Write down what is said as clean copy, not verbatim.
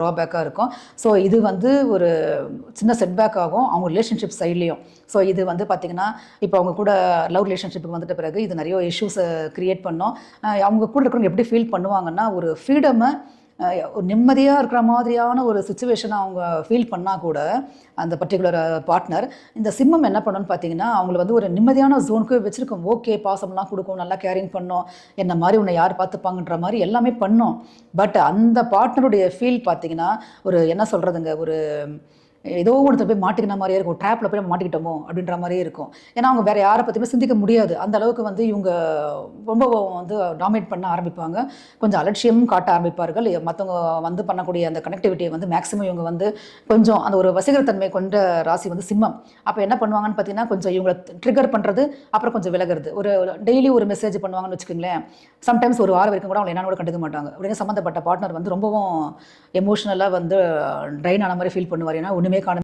ட்ராபேக்காக இருக்கும். ஸோ இது வந்து ஒரு சின்ன செட்பேக் ஆகும் அவங்க ரிலேஷன்ஷிப் சைட்லேயும். ஸோ இது வந்து பார்த்திங்கன்னா இப்போ அவங்க கூட லவ் ரிலேஷன்ஷிப்புக்கு வந்துட்ட பிறகு இது நிறைய இஷ்யூஸை க்ரியேட் பண்ணோம். அவங்க கூட இருக்கிறவங்க எப்படி ஃபீல் பண்ணுவாங்கன்னா ஒரு ஃப்ரீடமை ஒரு நிம்மதியாக இருக்கிற மாதிரியான ஒரு சுச்சுவேஷனை அவங்க ஃபீல் பண்ணால் கூட அந்த பர்டிகுலர் பார்ட்னர் இந்த சிம்மம் என்ன பண்ணணும்னு பார்த்தீங்கன்னா அவங்கள வந்து ஒரு நிம்மதியான ஜோனுக்கு வச்சுருக்கோம். ஓகே பாசம்லாம் கொடுக்கும், நல்லா கேரிங் பண்ணோம், என்ன மாதிரி உன்னை யார் பார்த்துப்பாங்கன்ற மாதிரி எல்லாமே பண்ணோம். பட் அந்த பார்ட்னருடைய ஃபீல் பார்த்தீங்கன்னா ஒரு என்ன சொல்கிறதுங்க, ஒரு ஏதோ ஒன்று போய் மாட்டிக்கிற மாதிரியே இருக்கும், ட்ராப்பில் போய் மாட்டிக்கிட்டோமோ அப்படின்ற மாதிரியே இருக்கும். ஏன்னா அவங்க வேறு யாரை பற்றியுமே சிந்திக்க முடியாது. அந்த அளவுக்கு வந்து இவங்க ரொம்ப வந்து டாமினேட் பண்ண ஆரம்பிப்பாங்க. கொஞ்சம் அலட்சியமும் காட்ட ஆரம்பிப்பார்கள். மற்றவங்க வந்து பண்ணக்கூடிய அந்த கனெக்டிவிட்டியை வந்து மேக்ஸிமம் இவங்க வந்து கொஞ்சம் அந்த ஒரு வசீகரத்தன்மை கொண்ட ராசி வந்து சிம்மம். அப்போ என்ன பண்ணுவாங்கன்னு பார்த்தீங்கன்னா கொஞ்சம் இவங்களை ட்ரிகர் பண்ணுறது, அப்புறம் கொஞ்சம் விலகிறது. ஒரு டெய்லி ஒரு மெசேஜ் பண்ணுவாங்கன்னு வச்சுக்கோங்களேன். சம்டைம்ஸ் ஒரு வாரம் வரைக்கும் கூட அவங்க என்னன்னு கூட கண்டுக்க மாட்டாங்க. அப்படின்னு சம்மந்தப்பட்ட பார்ட்னர் வந்து ரொம்பவும் எமோஷ்னலாக வந்து ட்ரைன் ஆன மாதிரி ஃபீல் பண்ணுவார். ஏன்னா ஒன்றுமே காண